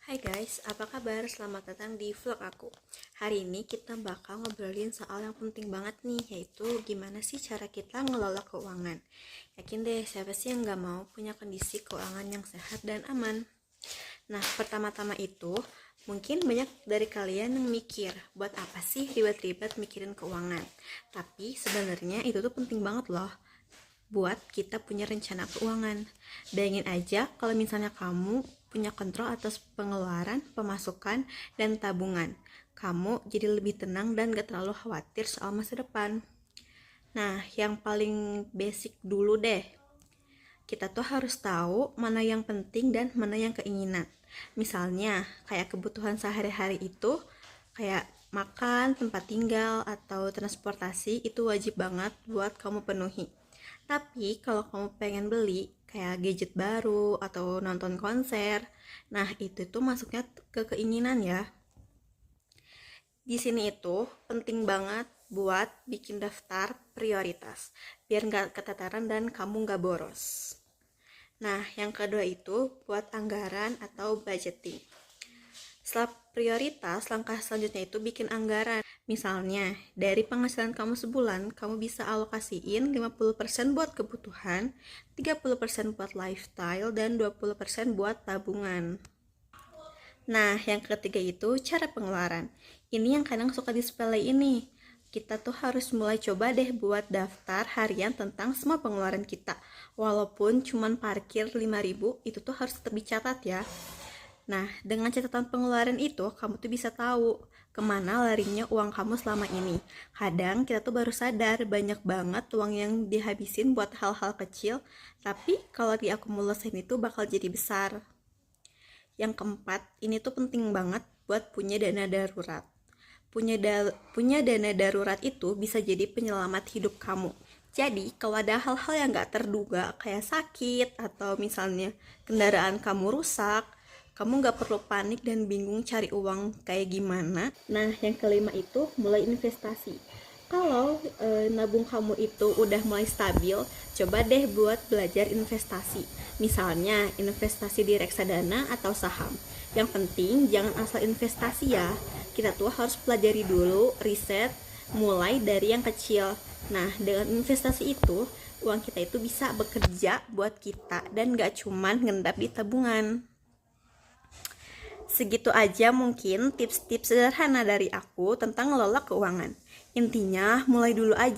Hai guys, apa kabar? Selamat datang di vlog aku. Hari ini kita bakal ngobrolin soal yang penting banget nih, yaitu gimana sih cara kita ngelola keuangan. Yakin deh, siapa sih yang gak mau punya kondisi keuangan yang sehat dan aman? Nah, pertama-tama itu, mungkin banyak dari kalian yang mikir, buat apa sih ribet-ribet mikirin keuangan? Tapi sebenarnya itu tuh penting banget loh, buat kita punya rencana keuangan. Bayangin aja kalau misalnya kamu punya kontrol atas pengeluaran, pemasukan, dan tabungan. Kamu jadi lebih tenang dan gak terlalu khawatir soal masa depan. Nah, yang paling basic dulu deh, kita tuh harus tahu mana yang penting dan mana yang keinginan. Misalnya, kayak kebutuhan sehari-hari itu, kayak makan, tempat tinggal, atau transportasi itu wajib banget buat kamu penuhi. Tapi kalau kamu pengen beli kayak gadget baru atau nonton konser, nah itu tuh masuknya ke keinginan ya. Di sini itu penting banget buat bikin daftar prioritas, biar nggak keteteran dan kamu nggak boros. Nah, yang kedua itu buat anggaran atau budgeting. Setelah prioritas, langkah selanjutnya itu bikin anggaran. Misalnya, dari penghasilan kamu sebulan, kamu bisa alokasiin 50% buat kebutuhan, 30% buat lifestyle, dan 20% buat tabungan. Nah, yang ketiga itu cara pengeluaran. Ini yang kadang suka disepelein ini. Kita tuh harus mulai coba deh buat daftar harian tentang semua pengeluaran kita. Walaupun cuman parkir 5.000, itu tuh harus tetap dicatat ya. Nah, dengan catatan pengeluaran itu, kamu tuh bisa tahu kemana larinya uang kamu selama ini. Kadang kita tuh baru sadar banyak banget uang yang dihabisin buat hal-hal kecil, tapi kalau diakumulasiin itu bakal jadi besar. Yang keempat, ini tuh penting banget buat punya dana darurat. Punya dana darurat itu bisa jadi penyelamat hidup kamu. Jadi, kalau ada hal-hal yang gak terduga, kayak sakit, atau misalnya kendaraan kamu rusak, kamu gak perlu panik dan bingung cari uang kayak gimana. Nah, yang kelima itu mulai investasi. Kalau nabung kamu itu udah mulai stabil, coba deh buat belajar investasi. Misalnya investasi di reksadana atau saham. Yang penting jangan asal investasi ya. Kita tuh harus pelajari dulu, riset, mulai dari yang kecil. Nah, dengan investasi itu, uang kita itu bisa bekerja buat kita dan gak cuman ngendap di tabungan. Segitu aja mungkin tips-tips sederhana dari aku tentang ngelola keuangan. Intinya mulai dulu aja.